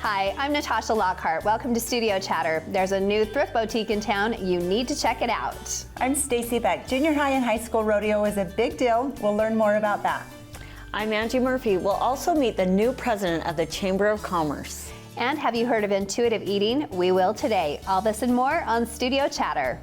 Hi, I'm Natasha Lockhart. Welcome to Studio Chatter. There's a new thrift boutique in town. You need to check it out. I'm Stacy Beck. Junior high and high school rodeo is a big deal. We'll learn more about that. I'm Angie Murphy. We'll also meet the new president of the Chamber of Commerce. And have you heard of intuitive eating? We will today. All this and more on Studio Chatter.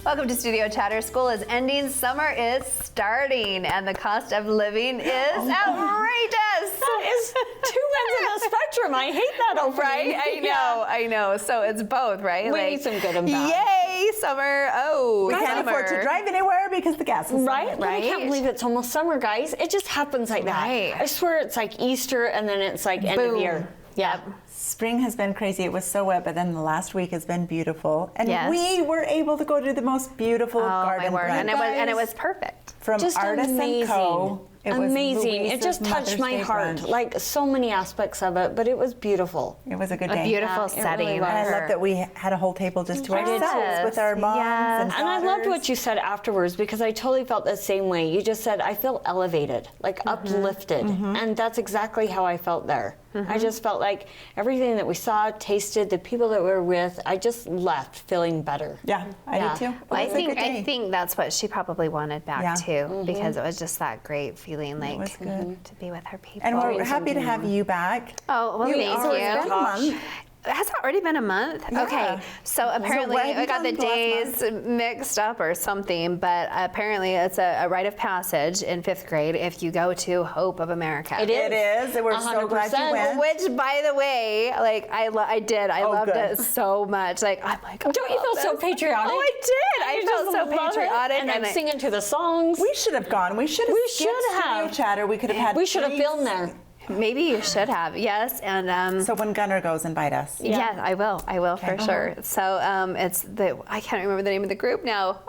Welcome to Studio Chatter. School is ending, summer is starting, and the cost of living is outrageous. That is two ends of the spectrum. I hate that opening. Right? I know. So it's both, right? We need some good and bad. Yay, summer. Oh, We can't afford to drive anywhere because the gas is so Right? much. I can't believe it's almost summer, guys. It just happens like that. Right. I swear it's like Easter and then it's like end of year. Yeah. Spring has been crazy. It was so wet, but then the last week has been beautiful. And Yes. we were able to go to the most beautiful garden. My word. brunch. And it was perfect. From Just Artists amazing. & Co. It was amazing. It Louisa's just touched Mother's my Day heart. brunch. Like so many aspects of it, but it was beautiful. It was a good A day. beautiful Yeah, it really setting. was. And I love that we had a whole table just to I did ourselves too. with our moms Yes. and And I loved daughters. what you said afterwards because I totally felt the same way. You just said, I feel elevated, like uplifted. And that's exactly how I felt there. I just felt like everything that we saw, tasted, the people that we were with, I just left feeling better. Yeah, I Yeah. did too. It Well, was a good day. I think that's what she probably wanted back Yeah. too, because it was just that great feeling, like was good. to be with her people. And we're Doing happy to something have you back. Oh, well, We thank are. you. It's been a month. Has it already been a month? Yeah. Okay, so apparently what have I you got the done last days mixed up or something, but apparently it's a rite of passage in 5th grade if you go to Hope of America. It is. It is. We're so glad you 100%. went. Which, by the way, like I loved good. it so much. Like I'm like, Don't you feel so patriotic? Oh, I did. I You felt just so love it. patriotic, And I'm I- singing to the songs. We should have gone. We should have We skipped should Studio have. Chatter. We could have had We should have treats. filmed there. Maybe you should have, yes, and So when Gunnar goes, invite us. yeah, I will for Okay. sure. So it's I can't remember the name of the group now.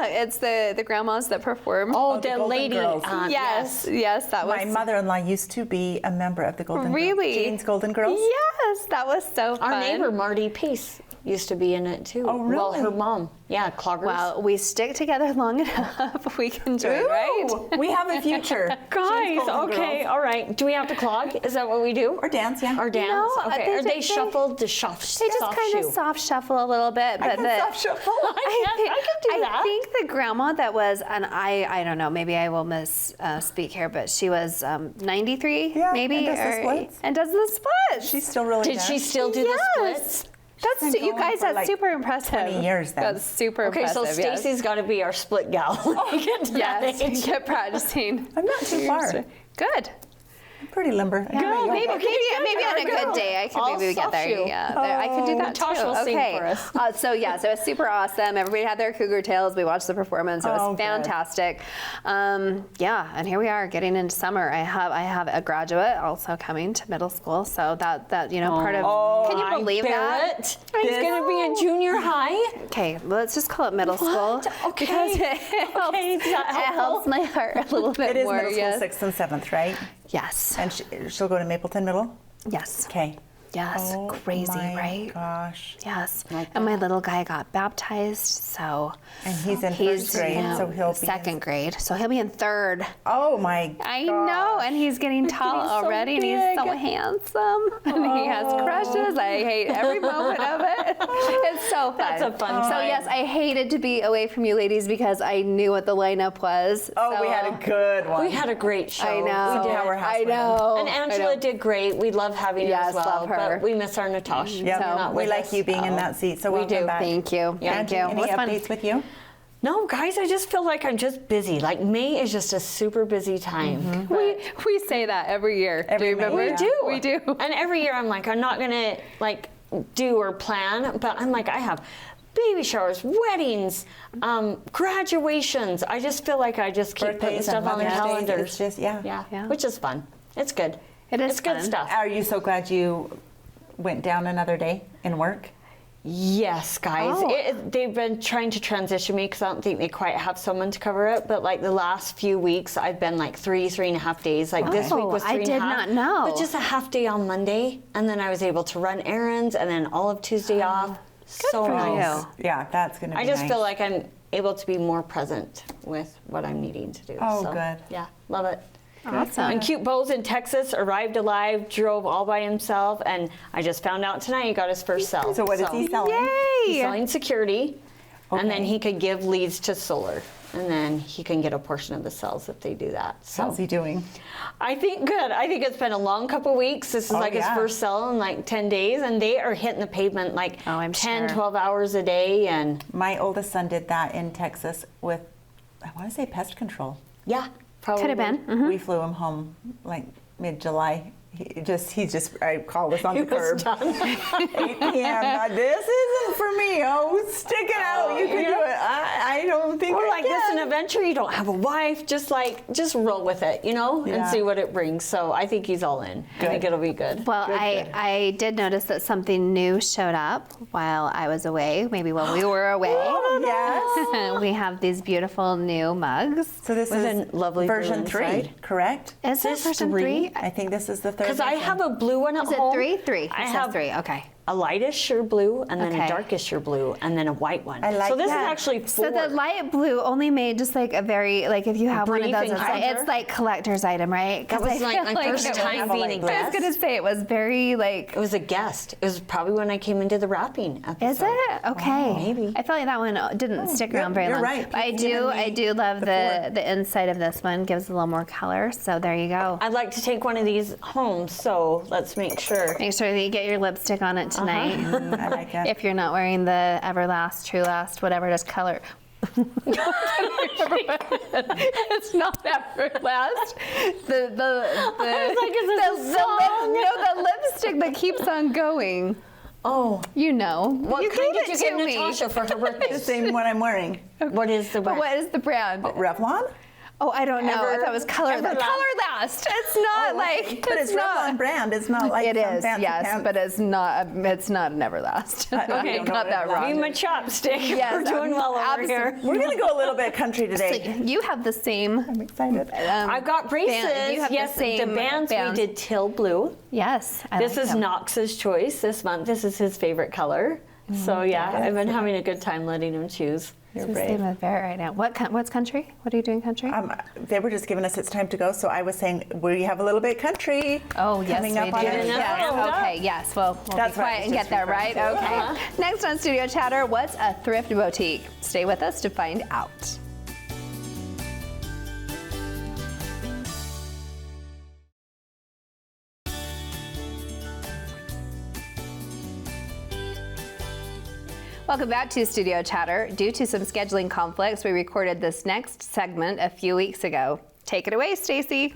It's the grandmas that perform. Oh, the the Golden lady. Girls. yes, that was My mother-in-law used to be a member of the Golden Really? Girls. Jane's Golden Girls. Yes, that was so fun. Our neighbor, Marty Peace, used to be in it too. Oh, Well, really? her mom. Yeah, cloggers. Well, we stick together long enough. We can join, right? Ooh, we have a future. Jane's Guys, Golden okay, Girls. all right. Do we have to clog? Is that what we do? Or dance, yeah. Or dance? No, okay. Are they they- shuffled? The soft, They just soft kind shoe. of soft shuffle a little bit, but I can soft shuffle. I can do that. I think the grandma that was, and I don't know, maybe I will speak here, but she was 93, Yeah, maybe, and does the splits. and does the splits. She still really Did does. she still do the Yes. splits? That's been you going guys. for That's like super impressive. 20 years then. That's super Okay, so impressive. yes. Stacy's got to be our split gal. Get to that Yes, age. get practicing. I'm not too far. Good. I'm pretty limber. Good. Maybe, Okay, good. maybe on a There we good go. day I can I'll maybe get soft there. shoe. Yeah, there, I can do that Natasha too. will sing Okay. for us. So it was super awesome. Everybody had their cougar tails. We watched the performance. It was Oh, good. fantastic. Yeah, and here we are getting into summer. I have a graduate also coming to middle school, so that part of. Can you believe that? It's going to be in junior high. Okay, let's just call it middle school. Okay. Because it helps, Okay, is that it helpful? helps my heart a little bit It is more. middle school, yes. 6th and 7th, right? Yes. And she'll go to Mapleton Middle? Yes. Okay. Yes. Oh Crazy, my right? Gosh. Yes. Like And my little guy got baptized, so And he's in first grade, so he'll be second grade. So he'll be in third. Oh my gosh. I know, and he's getting tall so already, and he's so big. handsome, and he has crushes. I hate every moment of it. It's so fun. That's a fun So time. yes, I hated to be away from you ladies because I knew what the lineup was. Oh, so, we had a good one. We had a great show. I know. Some powerhouse I women. know. And I Angela know. did great. We love having her Yes, as well. love her. But we miss our Natasha. Yeah, You're not we with like us. you being in that seat, so We welcome do. back. Thank you. Yeah. Thank you. Any What's fun? updates with you? No, guys, I just feel like I'm just busy. Like May is just a super busy time. But We say that every year. Every do you May, remember? yeah. We do. And every year I'm like, I'm not gonna like do or plan, but I'm like, I have baby showers, weddings, graduations. I just feel like I just keep putting Birthdays and stuff on the Mother's Days, calendars. it's just, yeah. Yeah. Which is fun. It's good. It is It's good fun. stuff. Are you so glad you went down another day in work? Yes, guys. Oh. They've been trying to transition me because I don't think they quite have someone to cover it. But like the last few weeks, I've been like 3.5 days. Like this week was 3.5. I did not know. But just a half day on Monday, and then I was able to run errands, and then all of Tuesday off. So for nice. you. Yeah, that's going to be I just nice. feel like I'm able to be more present with what I'm needing to do. Oh, so, good. Yeah, love it. Awesome. And Cute Bo's in Texas arrived alive, drove all by himself, and I just found out tonight he got his first cell. So what is he selling? He's Yay! selling security, and then Okay. he could give leads to solar, and then he can get a portion of the cells if they do that. So How's he doing? I think good. I think it's been a long couple weeks. This is like his yeah. first cell in like 10 days, and they are hitting the pavement like Oh, I'm 10, sure. 12 hours a day, and My oldest son did that in Texas with, I want to say pest control. yeah, probably. Could have been. Mhm. We flew him home like mid-July. I called us on He the was curb. done. 8 p.m. This isn't for me. Oh, stick it out. You can do it. I don't think Or I like this can. an adventure, you don't have a wife, just roll with it, you know, and Yeah. see what it brings. So I think he's all in. I think Good. it'll be good. Well, Good. I did notice that something new showed up while I was away, maybe while we were away. Yes. We have these beautiful new mugs. So this With is a lovely version blue 3, inside. correct? Is it This version 3? 3? I think this is the third. Because I have a blue one at Is it home. 3? 3. I It says have 3. Okay. a lightish blue, and then Okay. a darkish blue, and then a white one. I like so this that. is actually 4. So the light blue only made just like a very, like if you have one of brief those, encounter? it's like collector's item, right? 'Cause That I was like feel my first it time was- being a light I was guest. going to say it was very like. It was a guest. It was probably when I came into the wrapping episode. Is it? Okay. maybe. I felt like that one didn't stick you're- around very you're long. right. But You've given I me do love the the inside of this one. Gives a little more color. So there you go. I'd like to take one of these home, so let's make sure. Make sure that you get your lipstick on it tonight. I like it. If you're not wearing the Everlast, True Last, whatever it is color. It's not Everlast. The lipstick that keeps on going. Oh, You know. what you kind gave did it you to get me. Natasha for her birthday? the same one I'm wearing. What is the But brand? what is the brand? Revlon? Oh, I don't know. I thought it was Color Everlast. Colorlast. It's not like. But it's not. Revlon brand. It's not like It some is, fancy yes, pants. but it's not. It's not an Everlast. Okay, I don't know got what that it is. wrong. Be my chopstick. Yes, We're doing well over here. We're going to go a little bit country today. You have the same. I'm excited. I've got braces. You have Yes, the same bands we did teal blue. Yes. I This like is them. Knox's choice this month. This is his favorite color. So yeah, I've been having a good time letting him choose. You're It's the same brave. with Barrett right now. What's country? What are you doing country? They were just giving us it's time to go, so I was saying we have a little bit country Oh, yes, coming we up on do. our Yes. show. Okay, yes. Well, we'll That's be what I quiet was and get just there, referring right? to. Okay. Next on Studio Chatter, what's a thrift boutique? Stay with us to find out. Welcome back to Studio Chatter. Due to some scheduling conflicts, we recorded this next segment a few weeks ago. Take it away, Stacy.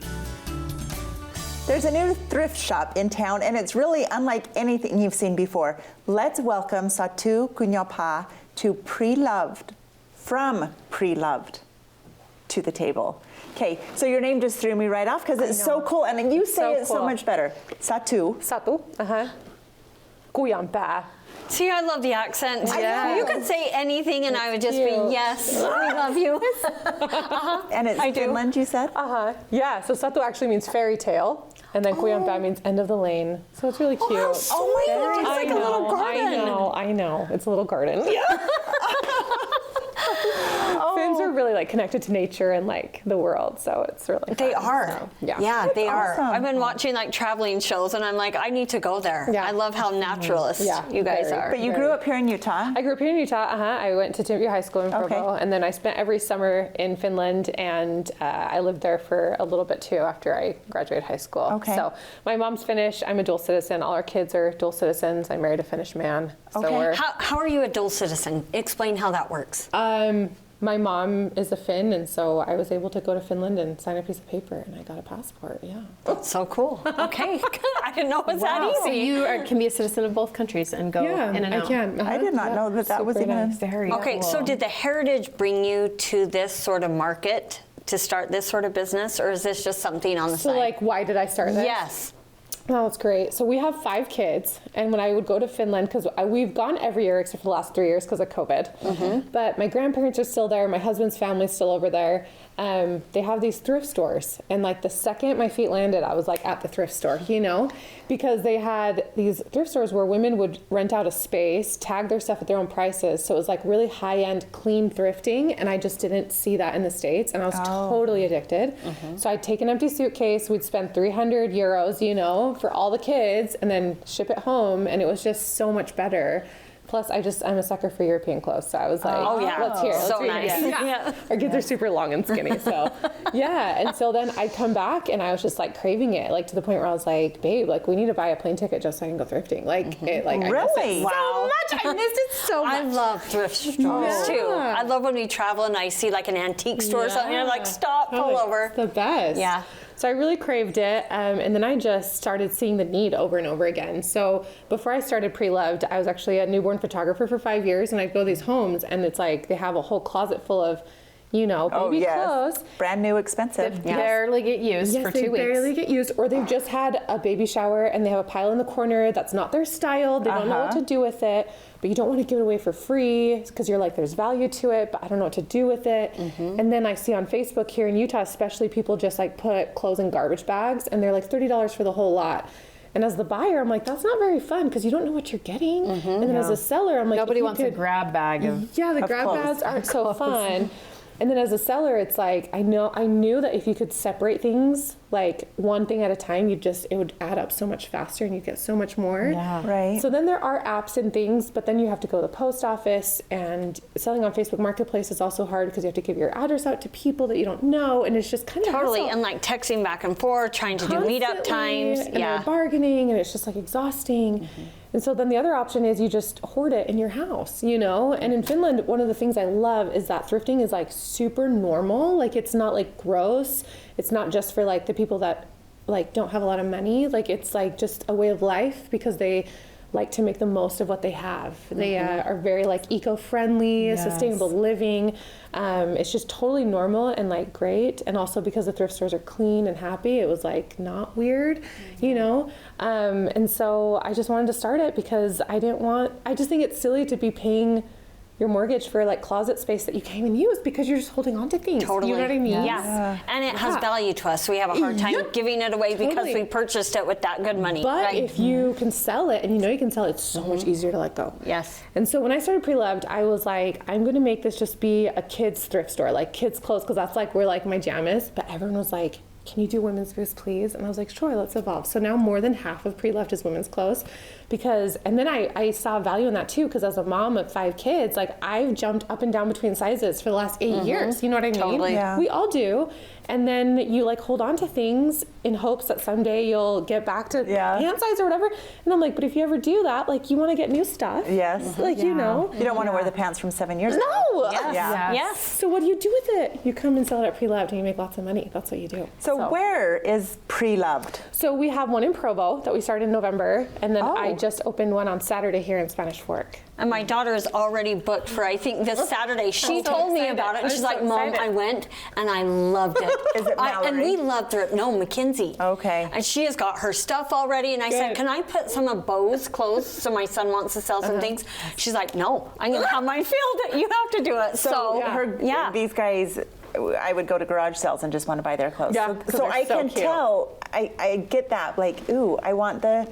There's a new thrift shop in town, and it's really unlike anything you've seen before. Let's welcome Satu Kunyapa to Pre-Loved, from Pre-Loved to the table. Okay, so your name just threw me right off because it's so cool, and you say So it so cool. much better. Satu. Satu, Kuyampa. See, I love the accent. know. You could say anything and I would just be, cute. yes, we love you. And it's I do. Finland, you said? Yeah, so Satu actually means fairy tale, and then Kuyampa means end of the lane. So it's really cute. how sweet. It's like a little garden. I know. It's a little garden. Yeah. Finns are really like connected to nature and like the world, so it's really They fun. are. So, yeah. Yeah, they are. awesome. I've been watching like traveling shows and I'm like, I need to go there. Yeah. I love how naturalist Yeah, you guys very. are. But you grew up here in Utah. I grew up here in Utah. I went to Timothy High School in Provo, and then I spent every summer in Finland, and I lived there for a little bit too after I graduated high school. Okay. So my mom's Finnish. I'm a dual citizen. All our kids are dual citizens. I married a Finnish man. So Okay. we're. How are you a dual citizen? Explain how that works. My mom is a Finn, and so I was able to go to Finland and sign a piece of paper, and I got a passport. Yeah. That's so cool. Okay, good. I didn't know it was that So easy. you can be a citizen of both countries and go in and out. I can. I did not know that was Super even nice. Very Okay, cool. so did the heritage bring you to this sort of market to start this sort of business, or is this just something on the So side? like, why did I start this? Yes. Oh, it's great. So we have 5 kids, and when I would go to Finland, because we've gone every year except for the last 3 years because of COVID, but my grandparents are still there, my husband's family's still over there. They have these thrift stores, and like the second my feet landed, I was like at the thrift store, you know, because they had these thrift stores where women would rent out a space, tag their stuff at their own prices, so it was like really high-end, clean thrifting, and I just didn't see that in the States, and I was totally addicted. So I'd take an empty suitcase, we'd spend 300 euros, you know, for all the kids, and then ship it home, and it was just so much better. Plus, I'm a sucker for European clothes, so I was like, let's hear it. So Let's read it. nice. Yeah. Our kids are super long and skinny, so yeah. And so then I'd come back, and I was just like craving it, like to the point where I was like, babe, like we need to buy a plane ticket just so I can go thrifting. Like, it, like Really? I miss it Wow. so much. I missed it so much. I love thrift stores too. I love when we travel and I see like an antique store or something, and I'm like, stop, pull over. It's the best. Yeah. So I really craved it, and then I just started seeing the need over and over again. So before I started Pre-Loved, I was actually a newborn photographer for 5 years, and I'd go to these homes, and it's like they have a whole closet full of, you know, baby clothes. Brand new, expensive. Barely get used for 2 they weeks. barely get used, or they've just had a baby shower and they have a pile in the corner that's not their style. They don't know what to do with it, but you don't want to give it away for free because you're like, there's value to it, but I don't know what to do with it. And then I see on Facebook here in Utah, especially, people just like put clothes in garbage bags, and they're like $30 for the whole lot. And as the buyer, I'm like, that's not very fun because you don't know what you're getting. And then as a seller, I'm like, Nobody wants a grab bag of the grab clothes. bags aren't so fun. And then as a seller, it's like, I knew that if you could separate things, like one thing at a time, it would add up so much faster and you'd get so much more. Yeah. Right. So then there are apps and things, but then you have to go to the post office, and selling on Facebook Marketplace is also hard because you have to give your address out to people that you don't know, and it's just kind of Totally, hassle. and like texting back and forth, trying to do meetup times. And they're bargaining, and it's just like exhausting. And so then the other option is you just hoard it in your house, you know? And in Finland, one of the things I love is that thrifting is like super normal. Like, it's not like gross. It's not just for like the people that like don't have a lot of money. Like, it's like just a way of life because they like to make the most of what they have. They are very like eco-friendly, sustainable living. It's just totally normal and like great. And also because the thrift stores are clean and happy, it was like not weird, you know? And so I just wanted to start it because I just think it's silly to be paying your mortgage for like closet space that you can't even use because you're just holding on to things. Totally. You know what I mean? Yes. And it has value to us. So we have a hard time giving it away because we purchased it with that good money. But right? if you can sell it, and you know you can sell it, it's so much easier to let go. Yes. And so when I started Pre-Loved, I was like, I'm going to make this just be a kids thrift store, like kids clothes, because that's like where like my jam is. But everyone was like, can you do women's boots, please? And I was like, sure, let's evolve. So now more than half of Pre-Loved is women's clothes. And then I saw value in that too, because as a mom of 5 kids, like I've jumped up and down between sizes for the last 8 years. You know what I mean? Totally. Yeah. We all do. And then you like hold on to things in hopes that someday you'll get back to pant size or whatever. And I'm like, but if you ever do that, like you want to get new stuff. Yes. Like, you know. You don't want to wear the pants from 7 years ago. No. Yes. Yeah. Yes. So what do you do with it? You come and sell it at Pre-Loved and you make lots of money. That's what you do. So where is Pre-Loved? So we have one in Provo that we started in November, and then I just opened one on Saturday here in Spanish Fork. And my daughter is already booked for, I think, this Saturday. She so told me excited. about it, and I'm she's so like, Mom, excited. I went and I loved it. Is it And Mallory? we love thrift. No, Mackenzie. Okay. And she has got her stuff already. And I said, Good. can I put some of Bo's clothes? So my son wants to sell some things. She's like, no, I'm going to have mine filled. You have to do it. So, these guys, I would go to garage sales and just want to buy their clothes. Yeah, 'cause so they're I so can cute. tell, I get that, like, ooh, I want the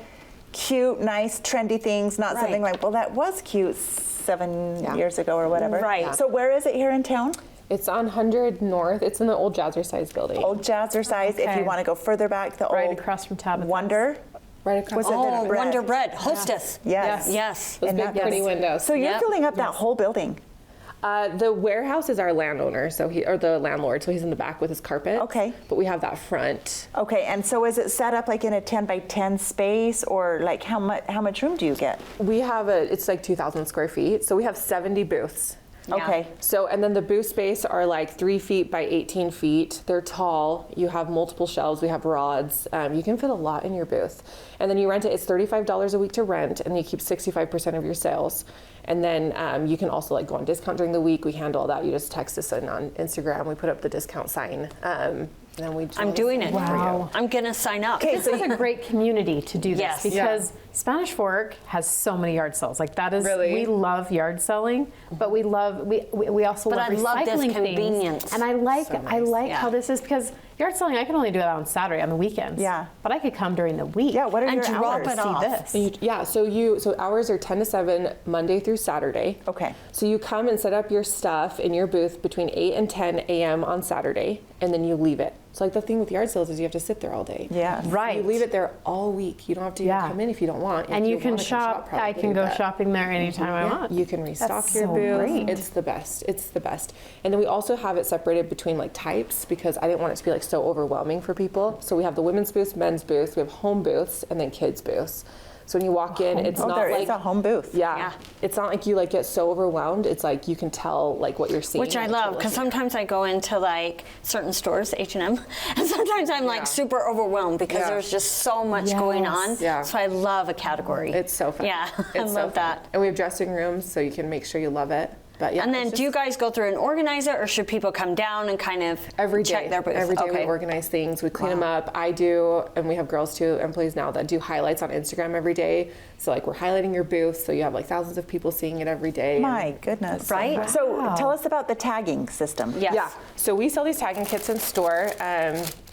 cute, nice, trendy things, not something like, well, that was cute 7 years ago or whatever. Right. So where is it here in town? It's on 100 North. It's in the old Jazzercise building. Old Jazzercise. If you want to go further back, the Right old across from Tabitha's. Wonder. Right across. Was it Oh, the bread? Wonder Bread. Hostess. Yes. Yes. Those big pretty windows. So you're filling up that whole building. The warehouse is our landowner, or the landlord, so he's in the back with his carpet. Okay. But we have that front. Okay, and so is it set up like in a 10 by 10 space, or like how much room do you get? We have it's like 2,000 square feet, so we have 70 booths. Okay. So, and then the booth space are like 3 feet by 18 feet. They're tall. You have multiple shelves. We have rods. You can fit a lot in your booth. And then you rent it. It's $35 a week to rent, and you keep 65% of your sales. And then you can also like go on discount during the week. We handle all that. You just text us in on Instagram. We put up the discount sign. and then we I'm doing it. Wow. I'm gonna sign up. This is a great community to do this Yes. because Spanish Fork has so many yard sales. Like that is, Really? we love yard selling, but we also But love I love this recycling convenience. things. And I like Yeah. how this is because yard selling, I can only do it on Saturday on the weekends. Yeah. But I could come during the week. Yeah, what are And your drop hours? it off. See this. So hours are 10 to 7 Monday through Saturday. Okay. So you come and set up your stuff in your booth between 8 and 10 a.m. on Saturday, and then you leave it. So like the thing with yard sales is you have to sit there all day. Yeah. Right. You leave it there all week. You don't have to even Yeah. come in if you don't want. And If you can wanna come shop. I probably, can go but- shopping there anytime I want. You can restock That's your so booth. great. It's the best. It's the best. And then we also have it separated between like types because I didn't want it to be like so overwhelming for people. So we have the women's booths, men's booths, we have home booths, and then kids booths. So when you walk in, it's not there like is a home booth. yeah, it's not like you like get so overwhelmed. It's like you can tell like what you're seeing. Which I and love what because you're looking sometimes I go into like certain stores, H&M, and sometimes I'm like super overwhelmed because Yeah. there's just so much going on. Yeah. So I love a category. at. It's so fun. Yeah, It's I so love fun. that. And we have dressing rooms, so you can make sure you love it. But yeah, And then it's do you just- guys go through and organize it, or should people come down and kind of Every day, check their booth? every day Okay. we organize things, we clean them up. I do, and we have girls too, employees now that do highlights on Instagram every day. So like we're highlighting your booth, so you have like thousands of people seeing it every day. My goodness. Right? So tell us about the tagging system. Yes. Yeah, so we sell these tagging kits in store.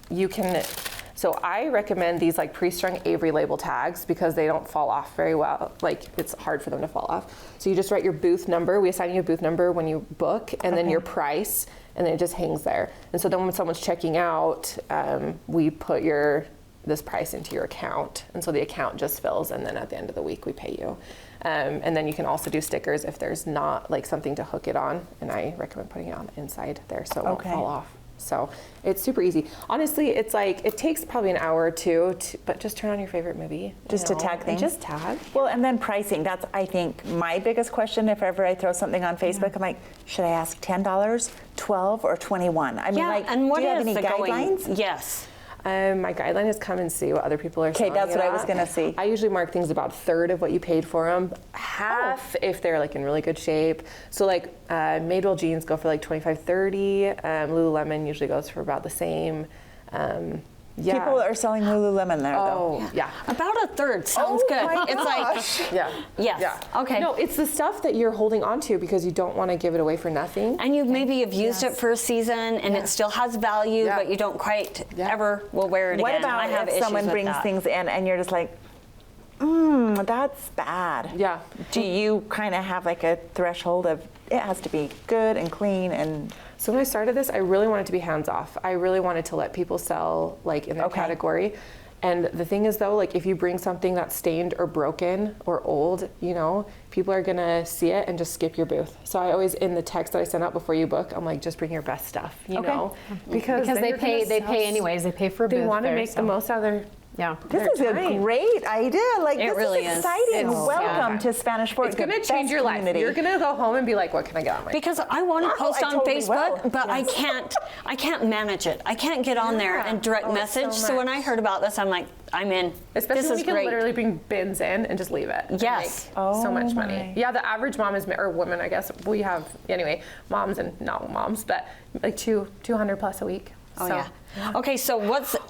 You can, so I recommend these like pre-strung Avery label tags because they don't fall off very well. Like it's hard for them to fall off. So you just write your booth number. We assign you a booth number when you book, and then your price, and then it just hangs there. And so then when someone's checking out, we put this price into your account, and so the account just fills, and then at the end of the week we pay you. And then you can also do stickers if there's not like something to hook it on, and I recommend putting it on the inside there so it won't Okay. fall off. So it's super easy. Honestly, it's like it takes probably an hour or two, but just turn on your favorite movie. Just to tag and things? Just tag. Well, and then pricing. That's, I think, my biggest question. If ever I throw something on Facebook, I'm like, should I ask $10, $12, or $21? I mean, Yeah, like, and what do you have is any the guidelines? going? Yes. My guideline is come and see what other people are selling. that's it what I was at. gonna see. I usually mark things about a third of what you paid for them, half if they're like in really good shape. So like Madewell jeans go for like $25, $30. Lululemon usually goes for about the same. Yeah. People are selling Lululemon there, though. Oh, yeah. About a third sounds Oh good. my It's gosh. like Yeah. yes. Yeah. Okay. No, it's the stuff that you're holding on to because you don't want to give it away for nothing. And you maybe have used it for a season and it still has value, Yeah. but you don't quite Yeah. ever will wear it What again. about I have if issues someone with brings that. things in and you're just like, that's bad? Yeah. Do you kind of have like a threshold of it has to be good and clean and So when I started this, I really wanted to be hands off. I really wanted to let people sell like in their Okay. category. And the thing is though, like if you bring something that's stained or broken or old, you know, people are gonna see it and just skip your booth. So I always, in the text that I send out before you book, I'm like, just bring your best stuff, you know? Because then they you're gonna they sell pay anyways. They pay for a They booth want to there, make so. the most out of their Yeah. this is time. a great idea. Like It this really is is. exciting. It's- Welcome yeah. to Spanish Fork. It's the gonna best change your life. community. You're gonna go home and be like, what can I get on my Because I want to post I on totally Facebook, will. but I can't manage it. I can't get on there and direct message. So when I heard about this, I'm like, I'm in. Especially this when is you can great. literally bring bins in and just leave it. and Yes. make so much my. money. Yeah, the average mom is, or woman, I guess, we have, anyway, moms and not moms, but like 200 plus a week. Oh So, yeah. Okay, so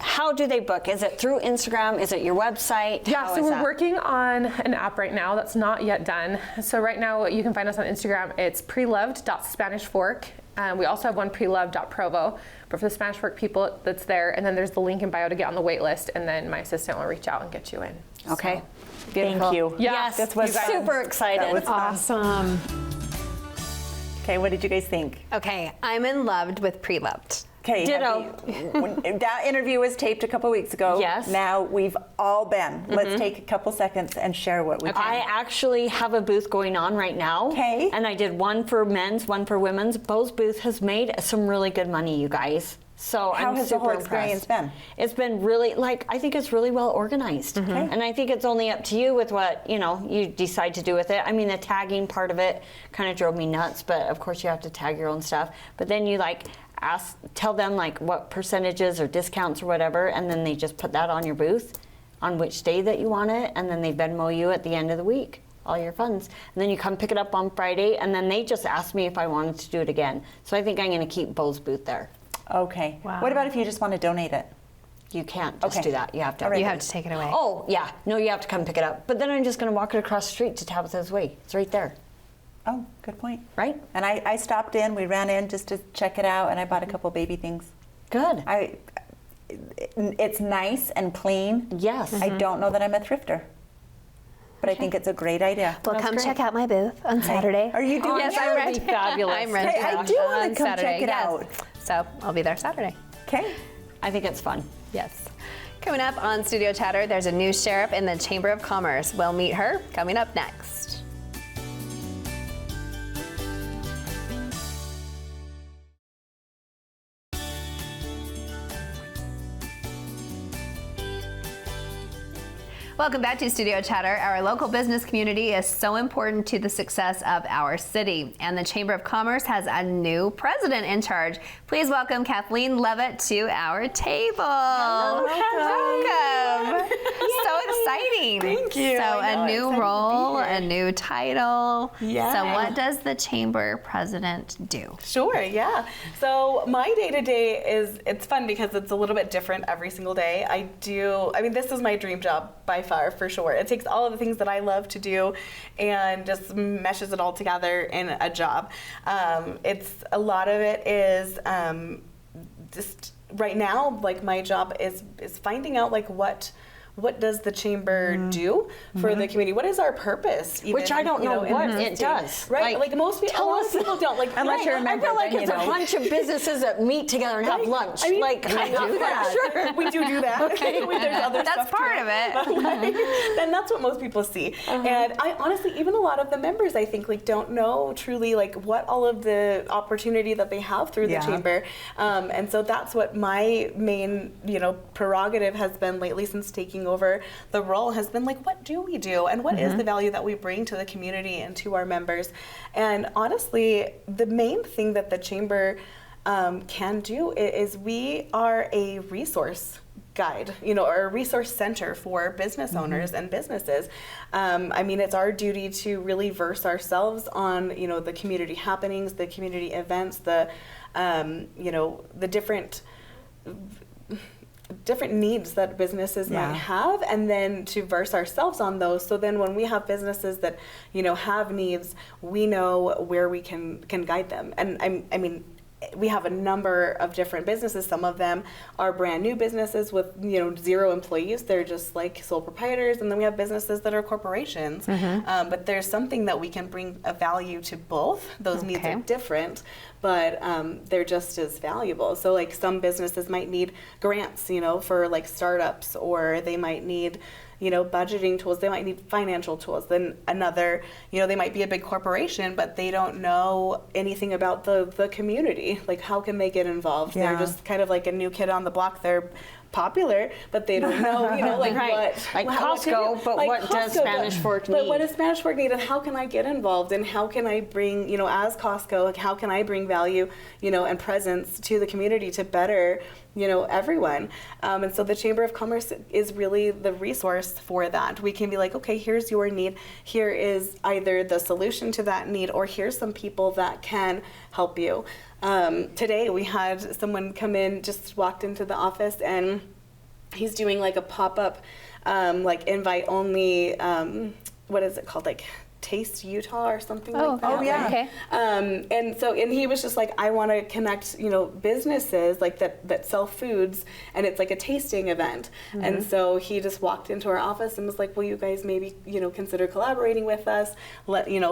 how do they book? Is it through Instagram? Is it your website? Yeah, How so is we're that? working on an app right now that's not yet done. So right now you can find us on Instagram. It's preloved.SpanishFork. We also have one preloved.provo. But for the Spanish Fork people, that's there. And then there's the link in bio to get on the wait list. And then my assistant will reach out and get you in. Okay. Thank Beautiful. you. Yeah, Yes, this was fun. super excited. That was fun. Awesome. Okay, what did you guys think? Okay, I'm in love with pre-loved. Okay, Ditto. that interview was taped a couple weeks ago. Yes. Now we've all been. Let's take a couple seconds and share what we I actually have a booth going on right now. Okay. And I did one for men's, one for women's. Bo's booth has made some really good money, you guys. So How I'm has the super whole experience impressed. been? It's been really, I think it's really well organized. And I think it's only up to you with what, you decide to do with it. I mean, the tagging part of it kind of drove me nuts, but of course you have to tag your own stuff. But then you tell them what percentages or discounts or whatever, and then they just put that on your booth on which day that you want it, and then they Venmo you at the end of the week all your funds, and then you come pick it up on Friday, and then they just asked me if I wanted to do it again. So I think I'm going to keep Bo's booth there. Okay. Wow. What about if you just want to donate it? You can't just Okay. do that. You have to. All right. You have to take it away. Oh, yeah. No, you have to come pick it up. But then I'm just going to walk it across the street to Tabitha's Way. It's right there, Oh, good point. right? And I stopped in, we ran in just to check it out, and I bought a couple baby things. Good. It's nice and clean. Yes. I don't know that I'm a thrifter, but I think it's a great idea. Well, come check out my booth on Saturday. Are you doing Yes, that? I'm renting. fabulous. I'm renting Hey, I do wanna on come Saturday. check it Yes. out. So I'll be there Saturday. Okay. I think it's fun. Yes. Coming up on Studio Chatter, there's a new sheriff in the Chamber of Commerce. We'll meet her coming up next. Welcome back to Studio Chatter. Our local business community is so important to the success of our city, and the Chamber of Commerce has a new president in charge. Please welcome Kathleen Levitt to our table. Welcome. So exciting. Thank you. So I know, a new excited to be role, here. a new title. Yeah. So what does the Chamber president do? Sure, yeah. So my day-to-day it's fun because it's a little bit different every single day. This is my dream job by far, for sure. It takes all of the things that I love to do and just meshes it all together in a job. It's a lot of it is just right now, like my job is finding out like what does the chamber do for the community? What is our purpose? Even, Which I don't know in what this it state? does. Right? Like most people, tell a lot us. of people don't. Like Unless you're a I member, feel like then it's you a know. bunch of businesses that meet together and have Right? lunch. I mean, like, I do that. Sure. We do that. Okay. There's other That's stuff part too. of it. But, like, then that's what most people see. And I honestly, even a lot of the members, I think, like don't know truly like what all of the opportunity that they have through the Yeah. chamber. And so that's what my main, prerogative has been lately since taking over the role has been like, what do we do? And what is the value that we bring to the community and to our members? And honestly, the main thing that the chamber can do is we are a resource guide, or a resource center for business owners and businesses. It's our duty to really verse ourselves on, the community happenings, the community events, the different needs that businesses Yeah. might have, and then to verse ourselves on those. So then when we have businesses that, have needs, we know where we can guide them. And we have a number of different businesses. Some of them are brand new businesses with, 0 employees. They're just like sole proprietors. And then we have businesses that are corporations. But there's something that we can bring a value to both. Those needs Okay. are different, but they're just as valuable. So like some businesses might need grants, for like startups, or they might need, budgeting tools. They might need financial tools. Then another, they might be a big corporation, but they don't know anything about the community. Like how can they get involved? Yeah. They're just kind of like a new kid on the block. They're popular, but they don't know, like Right. what. Like what to Costco, do. but Like what does Costco, Spanish Fork But need? what does Spanish Fork need, and how can I get involved, and how can I bring, as Costco, like how can I bring value, and presence to the community to better, everyone. And so the Chamber of Commerce is really the resource for that. We can be like, okay, here's your need. Here is either the solution to that need, or here's some people that can help you. Today we had someone come in, just walked into the office, and he's doing like a pop-up, like invite only, what is it called? Like Taste Utah or something like that. Oh, yeah. Okay. And he was just like, I want to connect, businesses like that sell foods, and it's like a tasting event. And so he just walked into our office and was like, will you guys maybe, consider collaborating with us,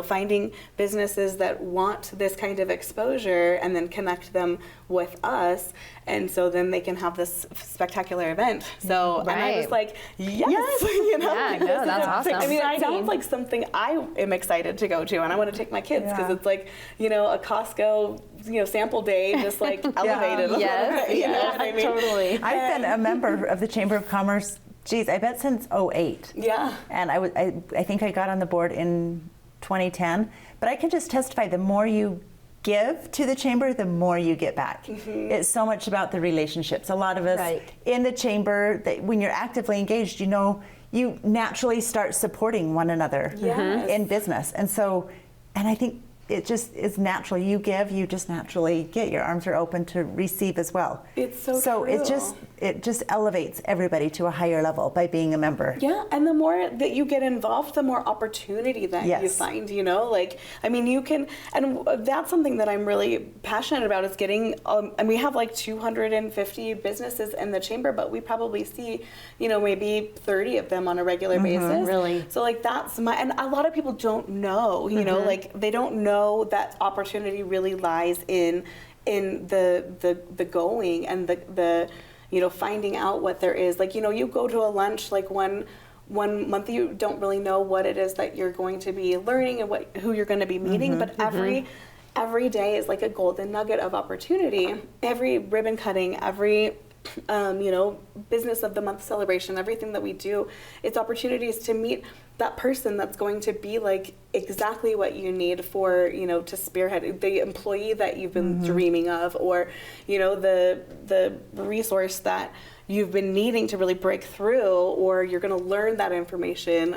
finding businesses that want this kind of exposure and then connect them with us. And so then they can have this spectacular event. So, and I was Right. like, yes, Yeah, no, that's awesome. I mean, it sounds like something I am excited to go to, and I want to take my kids because Yeah. it's like, a Costco, sample day, just like elevated. a Yes, little bit, you know what I mean? Totally. I've been a member of the Chamber of Commerce, I bet since 2008. Yeah. And I think I got on the board in 2010. But I can just testify, the more you give to the chamber, the more you get back. It's so much about the relationships. A lot of us Right. in the chamber, when you're actively engaged, you naturally start supporting one another Yes. in business. And I think it just is natural. You give, you just naturally get. Your arms are open to receive as well. It's so So true. it just elevates everybody to a higher level by being a member. Yeah, and the more that you get involved, the more opportunity that you find, you know, like, I mean, you can, and that's something that I'm really passionate about is getting, and we have like 250 businesses in the chamber, but we probably see, you know, maybe 30 of them on a regular basis. Really? So like that's and a lot of people don't know, you know, like they don't know that opportunity really lies in the going and the you know, finding out what there is. Like, you know, you go to a lunch like one month, you don't really know what it is that you're going to be learning and who you're going to be meeting, but every day is like a golden nugget of opportunity. Every ribbon cutting, every you know, business of the month celebration, everything that we do, it's opportunities to meet that person that's going to be like exactly what you need for, you know, to spearhead the employee that you've been dreaming of, or, you know, the resource that you've been needing to really break through, or you're going to learn that information.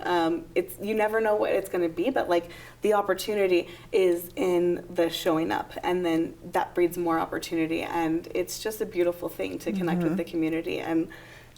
You never know what it's going to be, but like the opportunity is in the showing up, and then that breeds more opportunity, and it's just a beautiful thing to connect with the community and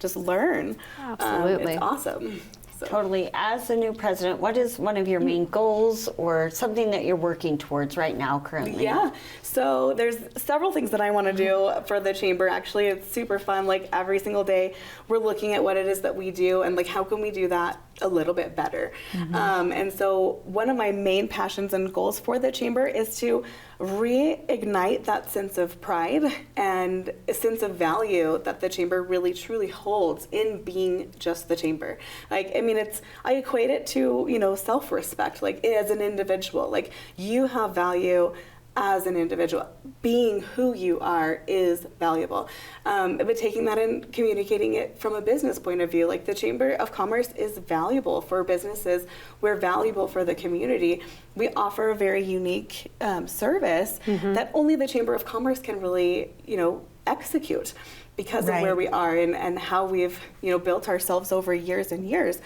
just learn. Absolutely. It's awesome. So. Totally. As the new president, what is one of your main goals or something that you're working towards right now currently? Yeah, so there's several things that I want to do for the chamber. Actually, it's super fun. Like every single day, we're looking at what it is that we do and like how can we do that a little bit better. And so one of my main passions and goals for the chamber is to reignite that sense of pride and a sense of value that the chamber really truly holds in being just the chamber. Like, I mean, I equate it to, you know, self-respect, like as an individual, like you have value as an individual. Being who you are is valuable. But taking that and communicating it from a business point of view, like the Chamber of Commerce is valuable for businesses. We're valuable for the community. We offer a very unique service that only the Chamber of Commerce can really, you know, execute because of where we are and how we've, you know, built ourselves over years and years.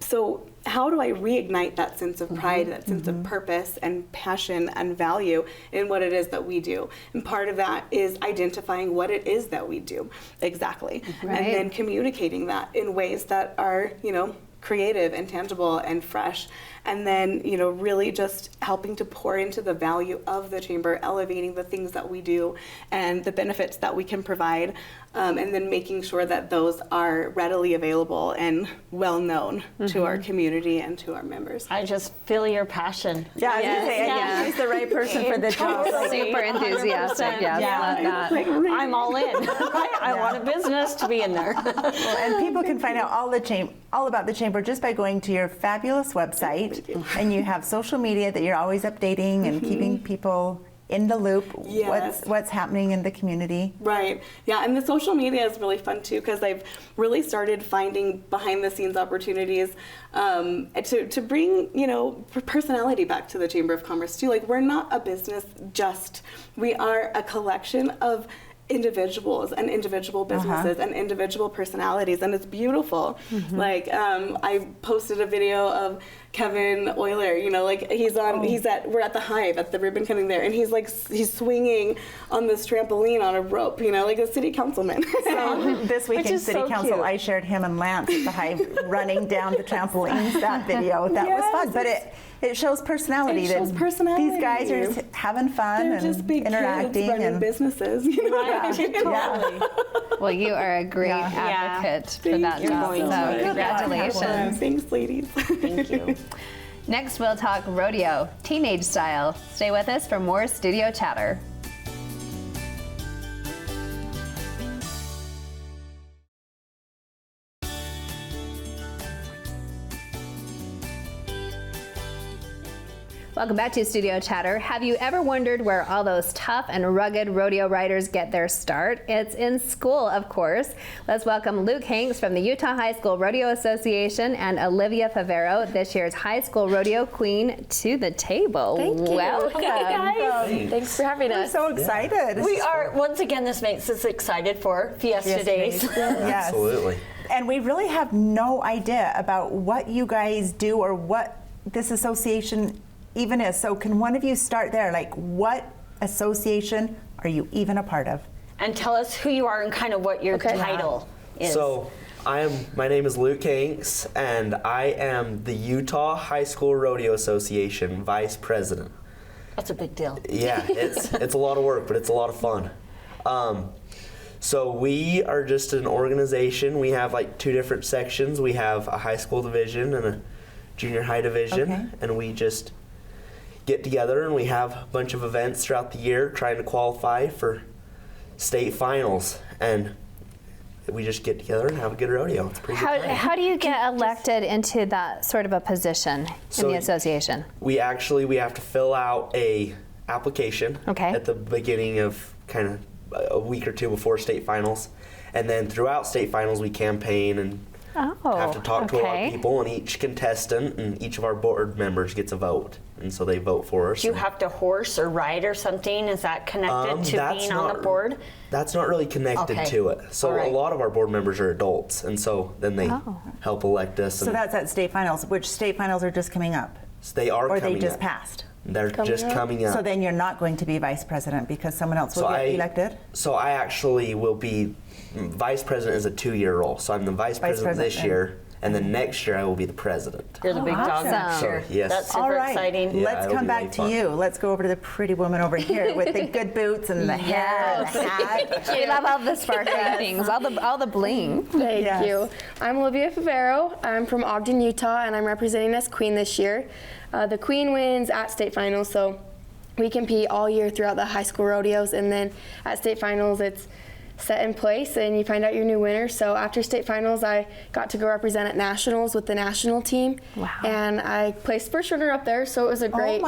So how do I reignite that sense of pride, that sense of purpose and passion and value in what it is that we do? And part of that is identifying what it is that we do exactly, and then communicating that in ways that are, you know, creative and tangible and fresh, and then, you know, really just helping to pour into the value of the chamber, elevating the things that we do and the benefits that we can provide, and then making sure that those are readily available and well known to our community and to our members. I just feel your passion. Yeah, I was gonna say, she's the right person for the job. Super enthusiastic. Yes, love that. I'm all in. I want a business to be in there. Well, and people can find out all about the chamber just by going to your fabulous website, and you have social media that you're always updating and keeping people in the loop. Yes. What's happening in the community. Right. Yeah, and the social media is really fun too, because I've really started finding behind the scenes opportunities to bring, you know, personality back to the Chamber of Commerce too. Like, we're not a business we are a collection of individuals and individual businesses and individual personalities, and it's beautiful. Like, I posted a video of Kevin Euler, you know, like we're at the Hive at the ribbon cutting there, and he's swinging on this trampoline on a rope, you know, like a city councilman. So this week in City Council, cute. I shared him and Lance at the Hive running down the trampolines. That video, that was fun, but it shows personality. It shows personality. These guys are just having fun They're and just big interacting kids running and businesses, you know. Well, you are a great advocate for that job. So congratulations. Thanks, ladies. Thank you. Next, we'll talk rodeo, teenage style. Stay with us for more studio chatter. Welcome back to Studio Chatter. Have you ever wondered where all those tough and rugged rodeo riders get their start? It's in school, of course. Let's welcome Luke Hanks from the Utah High School Rodeo Association and Olivia Favero, this year's high school rodeo queen, to the table. Thank you. Welcome. Guys. Thanks for having us. so excited. We are, once again, this makes us excited for Fiesta Days. Yes. Absolutely. And we really have no idea about what you guys do or what this association even is. So can one of you start there? Like, what association are you even a part of? And tell us who you are and kind of what your title is. So my name is Luke Hanks, and I am the Utah High School Rodeo Association Vice President. That's a big deal. Yeah, it's a lot of work, but it's a lot of fun. So we are just an organization. We have like 2 different sections. We have a high school division and a junior high division, and we just get together and we have a bunch of events throughout the year trying to qualify for state finals, and we just get together and have a good rodeo. It's pretty good time. How do you get elected into that sort of a position in the association? We have to fill out a application at the beginning of kind of a week or 2 before state finals, and then throughout state finals we campaign and have to talk to a lot of people, and each contestant and each of our board members gets a vote, and so they vote for us. Do you have to horse or ride or something? Is that connected to being on the board? That's not really connected to it. So a lot of our board members are adults, and so then they help elect us. So that's at state finals. Which state finals are just coming up? So they are coming up. Or they just passed? They're just coming up. So then you're not going to be vice president because someone else will get elected? So I actually will be, vice president is a 2-year role. So I'm the vice president this year, and then next year I will be the president. You're the big dog next year. Yes. That's super All right. exciting. Yeah, Let's come back to you. Let's go over to the pretty woman over here with the good boots and the hair and the hat. We love all the sparkly things, all the bling. Thank you. I'm Olivia Favero. I'm from Ogden, Utah, and I'm representing as Queen this year. The Queen wins at state finals, so we compete all year throughout the high school rodeos, and then at state finals it's set in place and you find out your new winner. So after state finals I got to go represent at nationals with the national team. Wow. And I placed first runner up there, so it was a great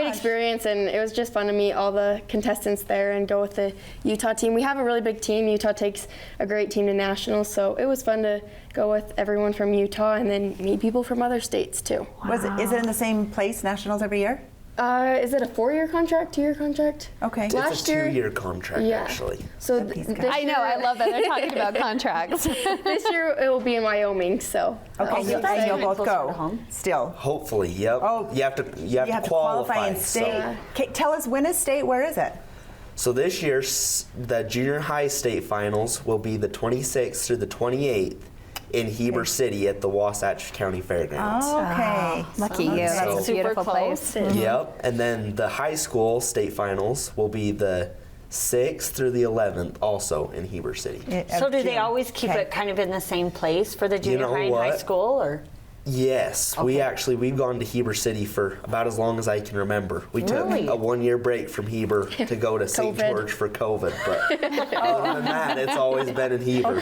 experience, and it was just fun to meet all the contestants there and go with the Utah team. We have a really big team. Utah takes a great team to nationals, so it was fun to go with everyone from Utah and then meet people from other states too. Wow. Is it in the same place, nationals every year? Is it a 4-year contract, 2-year contract? Okay. It's a 2-year contract, actually. So I know, I love that they're talking about contracts. this year it will be in Wyoming, so. Okay, and you'll both go still. Hopefully, yep. Oh, you have to qualify in state. So. Okay, tell us, when is state? Where is it? So this year, the junior high state finals will be the 26th through the 28th in Heber City at the Wasatch County Fairgrounds. Oh, okay. Lucky you. That's a beautiful place. Yep. And then the high school state finals will be the 6th through the 11th, also in Heber City. So do they always keep it kind of in the same place for the junior high and high school, or? Yes, we've gone to Heber City for about as long as I can remember. We took a 1-year break from Heber to go to St. George for COVID, but other than that, it's always been in Heber.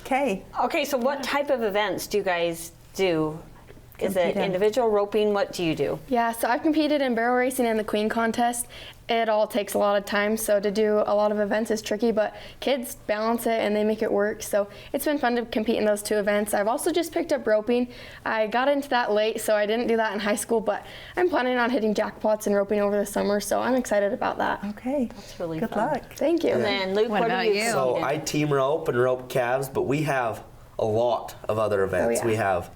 Okay. Okay, so what type of events do you guys do? Is it individual roping? What do you do? Yeah, so I've competed in barrel racing and the Queen contest. It all takes a lot of time, so to do a lot of events is tricky, but kids balance it and they make it work. So it's been fun to compete in those 2 events. I've also just picked up roping. I got into that late, so I didn't do that in high school, but I'm planning on hitting jackpots and roping over the summer, so I'm excited about that. Okay. That's really Good fun. luck. Thank you. And then Luke, what about do you? So I team rope and rope calves, but we have a lot of other events. yeah. We have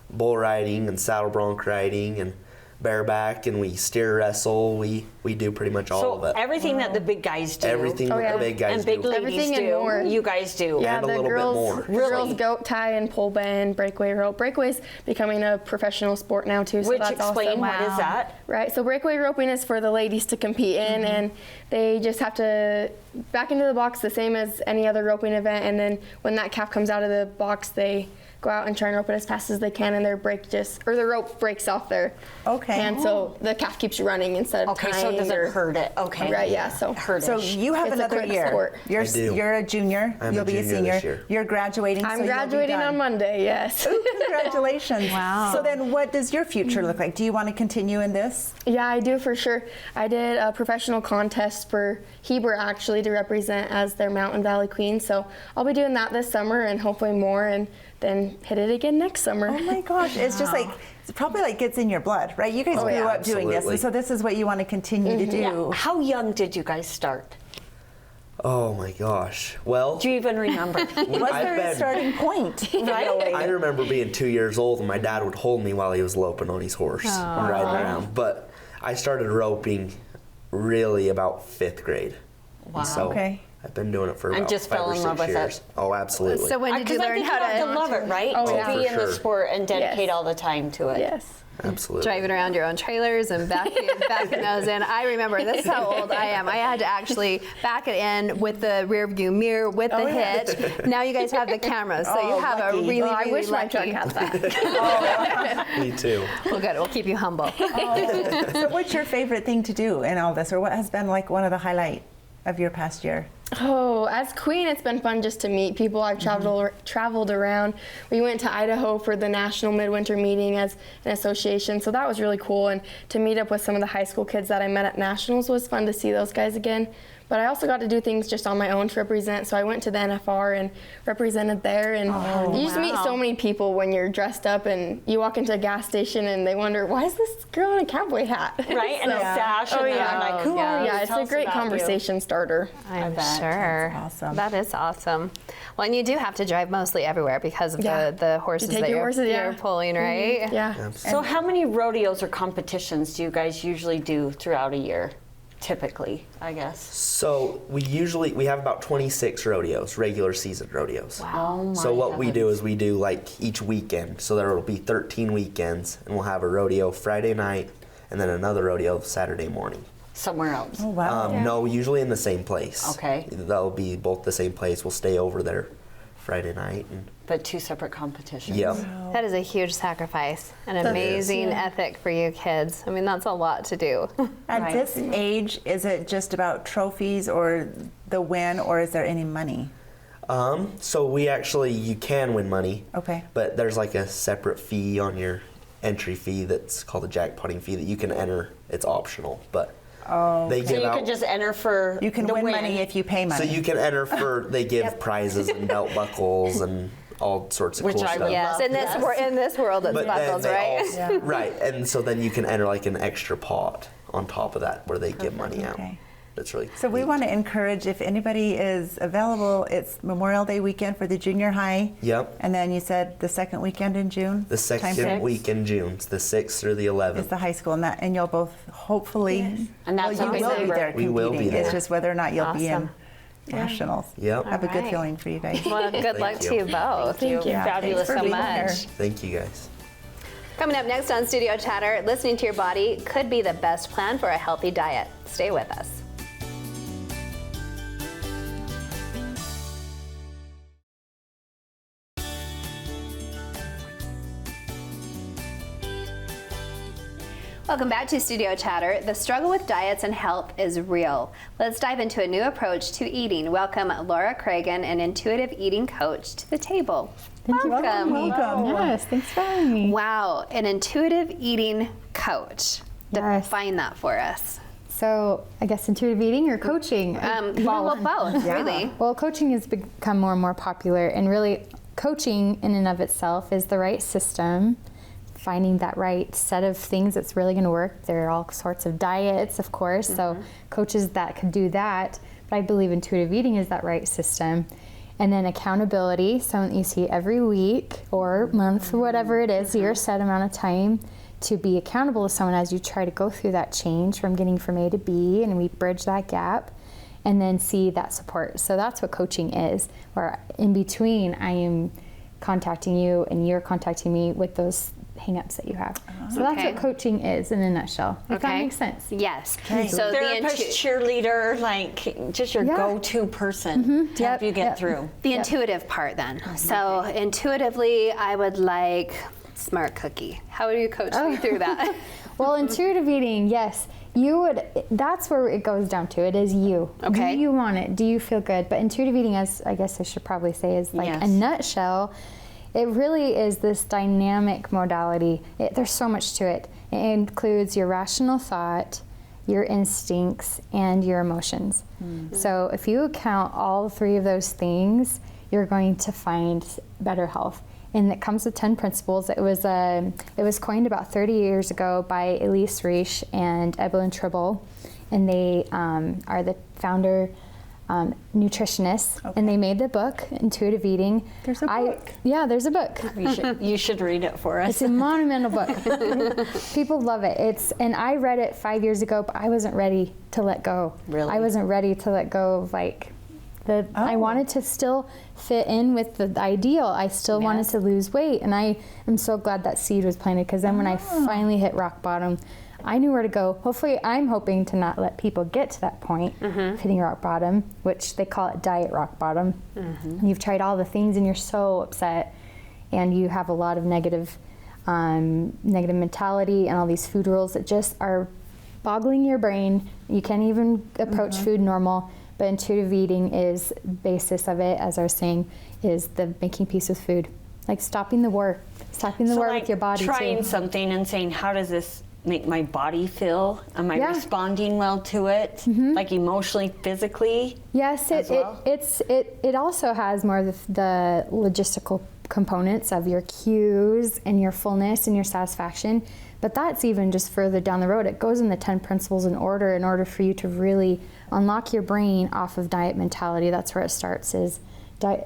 bull riding and saddle bronc riding and bareback, and we steer wrestle. We do pretty much all of it. Everything that the big guys do. Everything that the big guys and big do. ladies Everything and do. more. You guys do. Yeah, And a the little bit girls, more. the girls goat tie and pole bend, breakaway rope. Breakaway's becoming a professional sport now too, so Which that's explain awesome. what is that? Right, so breakaway roping is for the ladies to compete in, and they just have to back into the box the same as any other roping event, and then when that calf comes out of the box, they go out and try and rope it as fast as they can, and the rope breaks off their hand, so the calf keeps running instead of Okay, tying. so it doesn't hurt it. Okay. Right, yeah, so. So you have It's a another quick year. sport. You're I do. you're a junior. I'm You'll a be a junior senior. this year. You're graduating. I'm so graduating you'll be on done. Monday, yes. Ooh, congratulations. Wow. So then what does your future look like? Do you want to continue in this? Yeah, I do for sure. I did a professional contest for Heber actually to represent as their Mountain Valley Queen. So I'll be doing that this summer and hopefully more, and then hit it again next summer. Oh my gosh, it's just like, it's probably like gets in your blood, right? You guys grew up doing this, and Absolutely. so this is what you want to continue to do. Yeah. How young did you guys start? Oh my gosh. Well, Do you even remember? Was there a starting point? Really? I remember being 2 years old and my dad would hold me while he was loping on his horse and riding around. But I started roping really about 5th grade. Wow. So Okay. I've been doing it for And about just 5 fell or in 6 love with years. it. Oh, absolutely. So when did you Because I learn think how you have to to love it, right? Oh, to yeah. be for in the sure. sport and dedicate Yes. all the time to it. Yes. Absolutely. driving around your own trailers and backing those in? I remember, this is how old I am. I had to actually back it in with the rear view mirror with the hitch. Now you guys have the cameras, so you have lucky. a really, I really wish my lucky. truck had that. Me too. Well, good. We'll keep you humble. So what's your favorite thing to do in all this, or what has been like one of the highlight of your past year? Oh, as queen, it's been fun just to meet people. I've traveled around. We went to Idaho for the National Midwinter Meeting as an association, so that was really cool. And to meet up with some of the high school kids that I met at Nationals was fun to see those guys again. But I also got to do things just on my own to represent. So I went to the NFR and represented there. And you just meet so many people when you're dressed up and you walk into a gas station and they wonder, why is this girl in a cowboy hat? Right? And a sash. And they're like, who are you? Yeah, it's Tell a us great about you. conversation starter. I'm bet. sure. That's awesome. That is awesome. Well, and you do have to drive mostly everywhere because of Yeah. the horses take that your horses, you're pulling, right? Yeah. So how many rodeos or competitions do you guys usually do throughout a year? Typically, I guess. So we have about 26 rodeos, regular season rodeos. Oh my So what we do heavens. is we do like each weekend. So there will be 13 weekends, and we'll have a rodeo Friday night, and then another rodeo Saturday morning. Somewhere else. Oh, wow. No, usually in the same place. Okay. That'll be both the same place. We'll stay over there Friday night. And But 2 separate competitions. yep. That is a huge sacrifice, an amazing ethic for you kids. I mean, that's a lot to do. At Right. this age, is it just about trophies or the win, or is there any money? So you can win money. Okay. But there's like a separate fee on your entry fee that's called a jackpotting fee that you can enter. It's optional, but they So give you out. can just enter for You can the win money if you pay money. So you can enter for. They give prizes and belt buckles and all sorts of Which cool I stuff. would Yes, in this world, it's But then buckles, they right? also- right, and so then you can enter like an extra pot on top of that where they give money out. Okay. That's really So we want to encourage, if anybody is available, it's Memorial Day weekend for the junior high. Yep. And then you said the second weekend in June? The second week in June, it's the 6th through the 11th. Is the high school, and you'll both hopefully, And that's well, you will be October. there We will be competing. It's there. just whether or not you'll be in Awesome. nationals. Yep. I have a good Alright. feeling for you guys. Well, good luck to you both. Thank you. Yeah, Fabulous thanks for so being much. here. Thank you guys. Coming up next on Studio Chatter, listening to your body could be the best plan for a healthy diet. Stay with us. Welcome back to Studio Chatter. The struggle with diets and health is real. Let's dive into a new approach to eating. Welcome Laura Cragen, an intuitive eating coach, to the table. Welcome. Welcome. Yes, thanks for having me. Wow, an intuitive eating coach. Yes. Define that for us. So I guess intuitive eating or coaching? Well, both, really. Well, coaching has become more and more popular, and really coaching in and of itself is the right system, finding that right set of things that's really going to work. There are all sorts of diets, of course, so coaches that could do that, but I believe intuitive eating is that right system. And then accountability, something that you see every week or month, whatever it is, your set amount of time to be accountable to someone as you try to go through that change from getting from A to B, and we bridge that gap and then see that support. So that's what coaching is, where in between I am contacting you and you're contacting me with those hang-ups that you have. So that's Okay. what coaching is in a nutshell, if that makes sense. Yes. So Therapist, cheerleader, like just your Yeah. go-to person to help you get through. the intuitive part then. So intuitively, I would like smart cookie. How would you coach me through that? Well, intuitive eating, yes. You would, that's where it goes down to. It is you. Okay. Do you want it? Do you feel good? But intuitive eating, as I guess I should probably say, is like Yes. a nutshell. It really is this dynamic modality. There's so much to it. It includes your rational thought, your instincts, and your emotions. So if you account all 3 of those things, you're going to find better health. And it comes with 10 principles. It was coined about 30 years ago by Elise Reich and Evelyn Tribble, and they are the founder nutritionists, and they made the book, Intuitive Eating. There's a book. Yeah, there's a book. You should read it for us. It's a monumental book. People love it. And I read it 5 years ago, but I wasn't ready to let go. Really? I wasn't ready to let go of I wanted to still fit in with the ideal. I still wanted to lose weight, and I am so glad that seed was planted, because then when I finally hit rock bottom, I knew where to go. Hopefully, I'm hoping to not let people get to that point of hitting rock bottom, which they call it diet rock bottom. You've tried all the things and you're so upset, and you have a lot of negative mentality and all these food rules that just are boggling your brain. You can't even approach food normal. But intuitive eating is basis of it, as I was saying, is the making peace with food, like stopping the war with your body. Trying too. something and saying, how does this make my body feel? Am I responding well to it, like emotionally, physically? Yes, it also has more of the logistical components of your cues and your fullness and your satisfaction. But that's even just further down the road. It goes in the 10 principles in order for you to really unlock your brain off of diet mentality. That's where it starts, is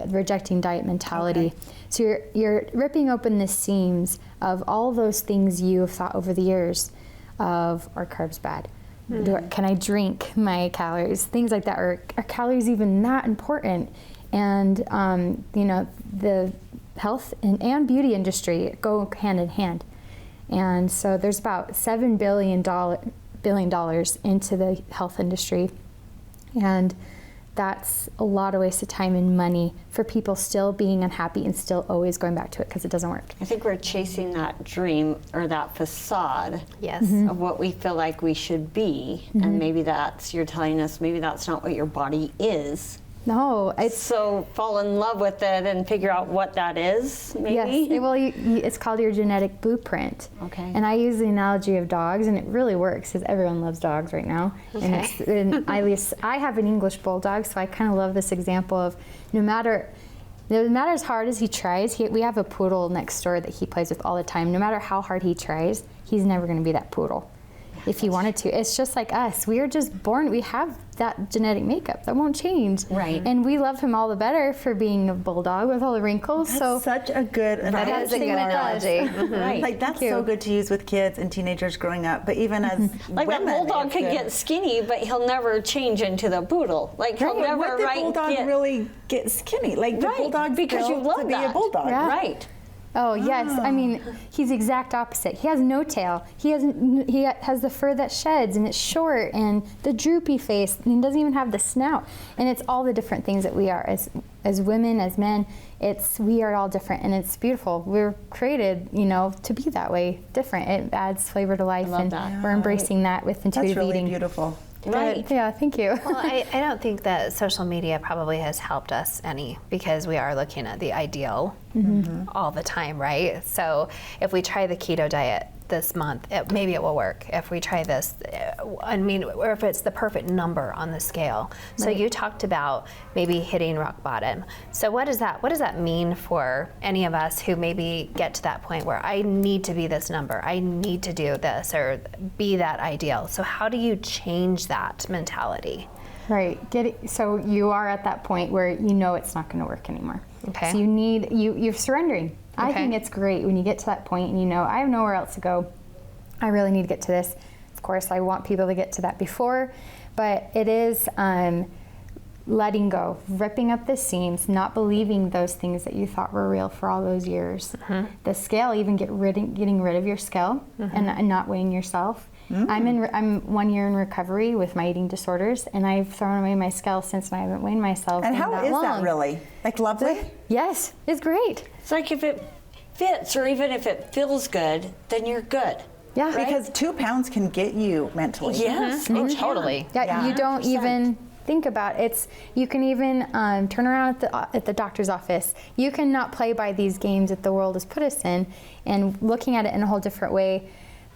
rejecting diet mentality. So you're ripping open the seams of all those things you have thought over the years of, are carbs bad? Can I drink my calories? Things like that. Are calories even that important? And the health and beauty industry go hand in hand. And so there's about $7 billion into the health industry. And that's a lot of waste of time and money for people still being unhappy and still always going back to it because it doesn't work. I think we're chasing that dream or that facade of what we feel like we should be. And maybe you're telling us, maybe that's not what your body is. No, so fall in love with it and figure out what that is, maybe? Yes, well, it's called your genetic blueprint. Okay. And I use the analogy of dogs, and it really works because everyone loves dogs right now. Okay. And I have an English bulldog, so I kind of love this example of no matter as hard as he tries, we have a poodle next door that he plays with all the time. No matter how hard he tries, he's never going to be that poodle. If he wanted to. It's just like us. We are just born, we have that genetic makeup. That won't change. Right. And we love him all the better for being a bulldog with all the wrinkles. That's such a good analogy. That is a good analogy. Right. Like, that's so good to use with kids and teenagers growing up, but even as Like women, that bulldog it's could good. get skinny, but he'll never change into the poodle. Like he'll never What did bulldog really get skinny? Like, the bulldog because you built love to be that. a bulldog. Yeah. Right. Oh yes, I mean he's the exact opposite. He has no tail. He has the fur that sheds and it's short and the droopy face, and he doesn't even have the snout. And it's all the different things that we are as women, as men. We are all different, and it's beautiful. We're created, to be that way, different. It adds flavor to life, and we're embracing that with intuitive That's really eating. beautiful. Right. Yeah, thank you. Well, I don't think that social media probably has helped us any, because we are looking at the ideal all the time, right? So if we try the keto diet this month, maybe it will work. If we try this, or if it's the perfect number on the scale. So you talked about maybe hitting rock bottom. So what does that mean for any of us who maybe get to that point where I need to be this number, I need to do this or be that ideal? So how do you change that mentality? Right. So you are at that point where it's not going to work anymore. Okay. So you're surrendering. I Okay. think it's great when you get to that point and I have nowhere else to go. I really need to get to this. Of course, I want people to get to that before, but it is letting go, ripping up the seams, not believing those things that you thought were real for all those years. The scale, even getting rid of your scale and not weighing yourself. I'm 1 year in recovery with my eating disorders, and I've thrown away my scale since, and I haven't weighed myself. And in how that is long. that really? Like, lovely? Yes, it's great. It's like if it fits or even if it feels good, then you're good. Yeah, Because 2 pounds can get you mentally. Yes. Oh, totally. Yeah, you don't 100%. even think about it. You can even turn around at the doctor's office. You can not play by these games that the world has put us in, and looking at it in a whole different way.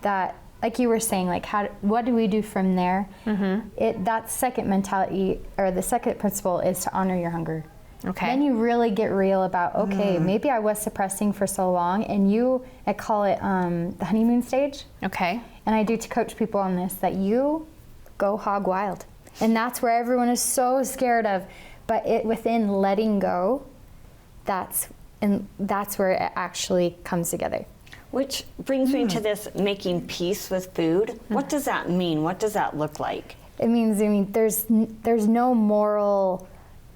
That, like you were saying, like what do we do from there? That second mentality, or the second principle, is to honor your hunger. Okay. Then you really get real about, okay, maybe I was suppressing for so long, and I call it the honeymoon stage. Okay. And I do to coach people on this, that you go hog wild. And that's where everyone is so scared of. But within letting go, that's where it actually comes together. Which brings me to this making peace with food. What does that mean? What does that look like? It means, there's no moral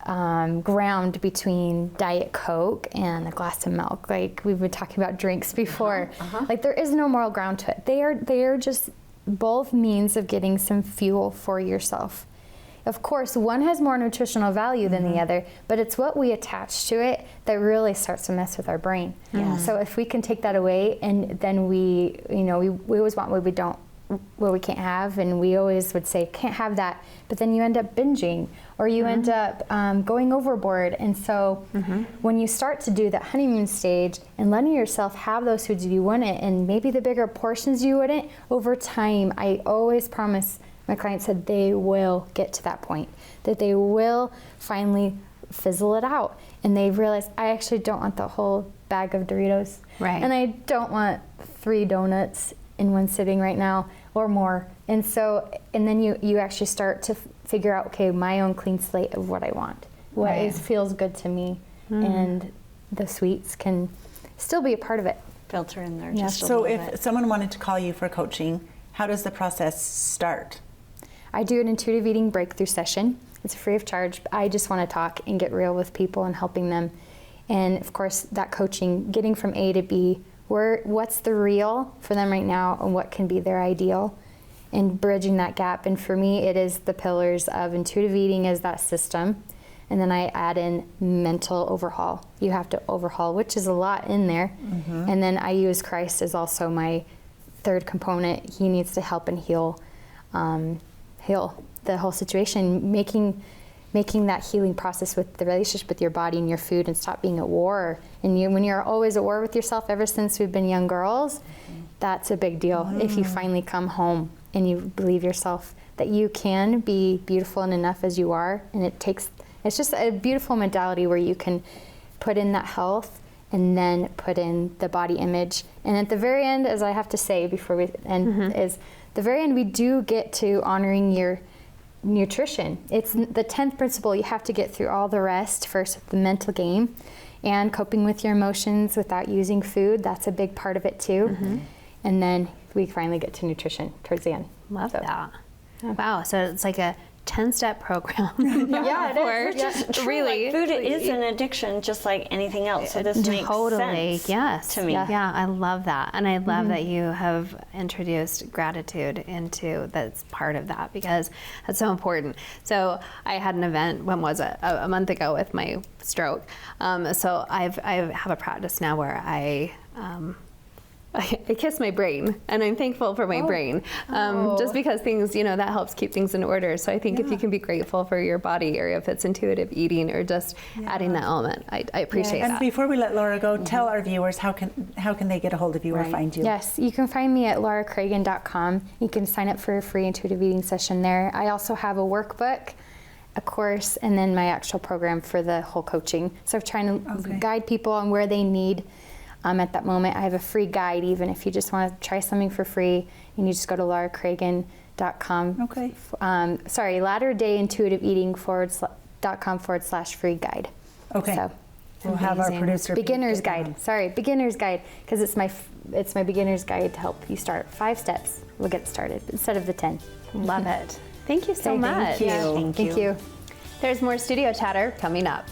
ground between Diet Coke and a glass of milk. Like we've been talking about drinks before. Like there is no moral ground to it. They are just both means of getting some fuel for yourself. Of course, one has more nutritional value than the other, but it's what we attach to it that really starts to mess with our brain. So if we can take that away, and then we always want what we can't have, and we always would say can't have that, but then you end up binging, or you end up going overboard. And so when you start to do that honeymoon stage and letting yourself have those foods you wouldn't, and maybe the bigger portions you wouldn't, over time, I always promise my clients that they will get to that point, that they will finally fizzle it out, and they realize, I actually don't want the whole bag of Doritos, and I don't want 3 donuts in one sitting right now or more. And then you actually start to figure out, okay, my own clean slate of what I want, what feels good to me, and the sweets can still be a part of it. Filter in there. Yeah. Just So a if little bit. someone wanted to call you for coaching, how does the process start? I do an intuitive eating breakthrough session. It's free of charge. I just want to talk and get real with people and helping them. And of course, that coaching, getting from A to B, what's the real for them right now and what can be their ideal, and bridging that gap. And for me, it is the pillars of intuitive eating as that system. And then I add in mental overhaul. You have to overhaul, which is a lot in there. And then I use Christ as also my third component. He needs to help and heal the whole situation, making that healing process with the relationship with your body and your food, and stop being at war. And when you're always at war with yourself, ever since we've been young girls, that's a big deal. If you finally come home and you believe yourself that you can be beautiful and enough as you are, and it's just a beautiful modality where you can put in that health and then put in the body image. And at the very end, as I have to say before we end, is the very end, we do get to honoring your nutrition. It's the 10th principle. You have to get through all the rest first with the mental game and coping with your emotions without using food. That's a big part of it too. And then we finally get to nutrition towards the end. Love that. Wow, so it's like a 10-step program. Yeah, Which is true. really. Like, food is an addiction just like anything else. So this makes sense yes. to me. Yeah, I love that. And I love that you have introduced gratitude into that's part of that, because that's so important. So I had an event, when was it? A month ago with my stroke. So I have a practice now where I kiss my brain, and I'm thankful for my brain, just because things, that helps keep things in order. So I think if you can be grateful for your body, or if it's intuitive eating, or just adding that element, I appreciate that. And before we let Laura go, tell our viewers how can they get a hold of you or find you? Yes, you can find me at lauracragen.com. You can sign up for a free intuitive eating session there. I also have a workbook, a course, and then my actual program for the whole coaching. So I'm trying to guide people on where they need at that moment. I have a free guide, even if you just want to try something for free, and you just go to lauracragen.com. latterdayintuitiveeating.com/free guide. Okay. So we'll have our producer beginner's guide. Beginner's guide, because it's my beginner's guide to help you start 5 steps. We'll get started instead of the 10. Love it. Thank you so much. Thank you. Thank you. There's more studio chatter coming up.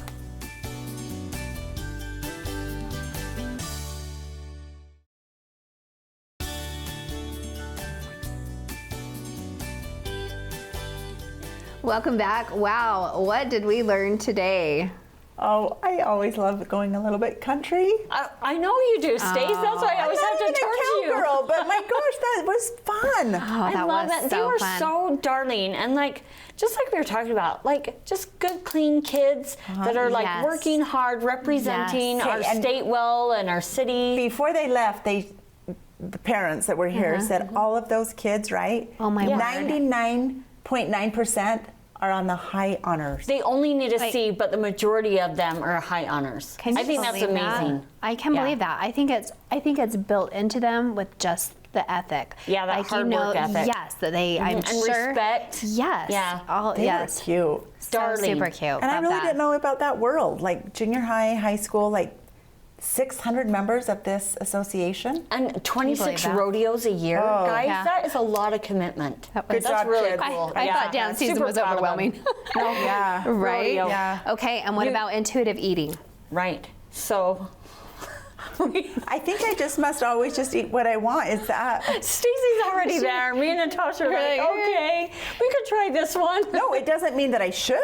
Welcome back. Wow, what did we learn today? Oh, I always love going a little bit country. I know you do, Stace. That's why I always have to turn to you. Girl, but my gosh, that was fun. I love that. They were so darling, and just like we were talking about, just good, clean kids that are working hard, representing our state well and our city. Before they left, the parents that were here said all of those kids, right? Oh my word. 99.9% are on the high honors. They only need a C, but the majority of them are high honors. I think that's amazing. I can believe that. I think it's built into them with just the ethic. Yeah, that hard work ethic. Yes, that they, I'm And sure. respect. Yes. Yeah. They Yes. were cute. So Darling. super cute. And I Love really that. didn't know about that world. Like junior high, high school, like 600 members of this association. And 26 that? rodeos a year, Oh. guys. Yeah. That is a lot of commitment. Good That's job, really kids. cool. I thought dance season Super was proud of them. overwhelming. Yeah. Right? Rodeo. Yeah. Okay, and what about intuitive eating? Right. So I think I just must always just eat what I want. Is that? Stacy's already there. Me and Natasha are like, okay, we could try this one. No, it doesn't mean that I should.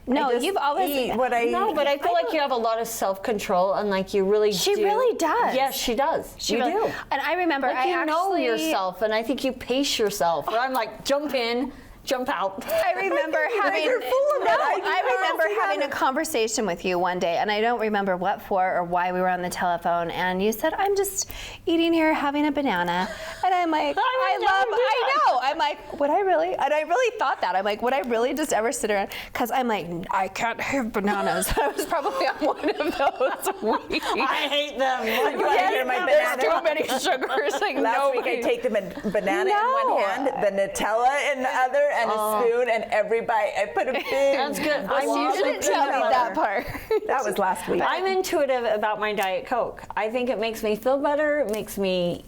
No, I just you've always- eat what I. No, but I feel like you have a lot of self-control and like you really She do. really does. Yes, she does. She you really- do. And I remember Like I you know actually, yourself, and I think you pace yourself. Where I'm like, jump in, jump out. I remember having You're full of it. I remember I having a conversation with you one day, and I don't remember what for or why we were on the telephone. And you said, "I'm just eating here, having a banana," and I'm like, I know. I'm like, would I really? And I really thought that. I'm like, would I really just ever sit around? Because I'm like, I can't have bananas. I was probably on one of those weeks. I hate them. Like, You want to hear my There's banana? too many sugars. Like, Last week I take the banana in one hand, the Nutella in the other, and a spoon, and every bite I put a big. That's good. blob You of didn't tell me peanut that butter. part. That was last week. I'm intuitive about my Diet Coke. I think it makes me feel better. It makes me,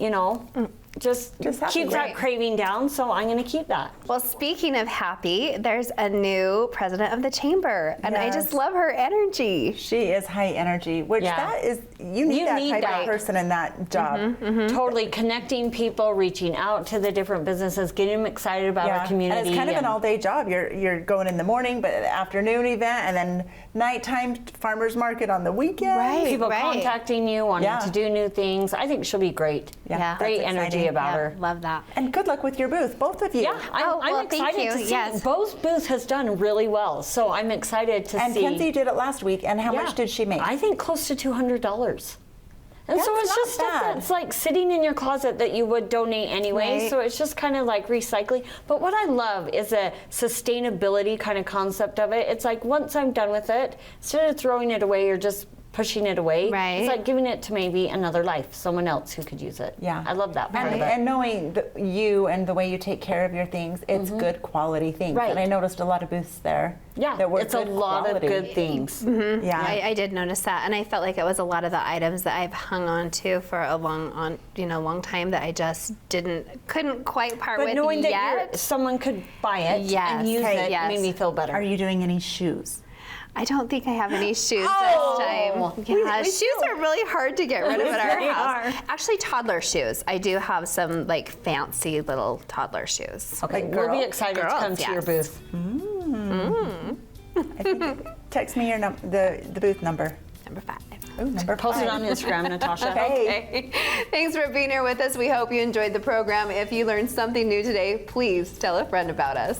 just happy. keep that Right. craving down. So I'm going to keep that. Well, speaking of happy, there's a new president of the chamber, and I Yes. just love her energy. She is high energy, which Yeah. that is, you need You that need type that. of person in that job. Totally connecting people, reaching out to the different businesses, getting them excited about our community. And it's kind of an all-day job. You're going in the morning, but an afternoon event, and then nighttime farmers market on the weekend. Right. people contacting you, wanting Yeah. to do new things. I think she'll be great. Yeah. Great that's energy exciting. about Yeah, her. love that. And good luck with your booth, both of you. Yeah, I'm well, thank excited you. to see. Yes. Bo's booth has done really well, so I'm excited to And see. Kenzie did it last week, and how Yeah. much did she make? I think close to $200. And so That's it's not just stuff bad. that's like sitting in your closet that you would donate anyway. Right. So it's just kind of like recycling. But what I love is a sustainability kind of concept of it. It's like once I'm done with it, instead of throwing it away or just pushing it away, Right. it's like giving it to maybe another life, someone else who could use it. Yeah. I love that part And, of it. and knowing you and the way you take care of your things, it's good quality things. Right. And I noticed a lot of booths there. Yeah, that were it's a good lot quality. of good things. Yeah. I did notice that, and I felt like it was a lot of the items that I've hung on to for a long time that I just couldn't quite part But with knowing that yet. someone could buy it Yes. and use Okay, it yes. made me feel better. Are you doing any shoes? I don't think I have any shoes Oh. this time. Yeah, we shoes still- are really hard to get rid of at our They house. are. Actually, toddler shoes. I do have some like fancy little toddler shoes. Okay, Like we'll be girls? excited to come to your Girls, booth. I think, text me your the booth number. Number 5. Ooh, number Post 5. it on Instagram, Natasha. Okay. Thanks for being here with us. We hope you enjoyed the program. If you learned something new today, please tell a friend about us.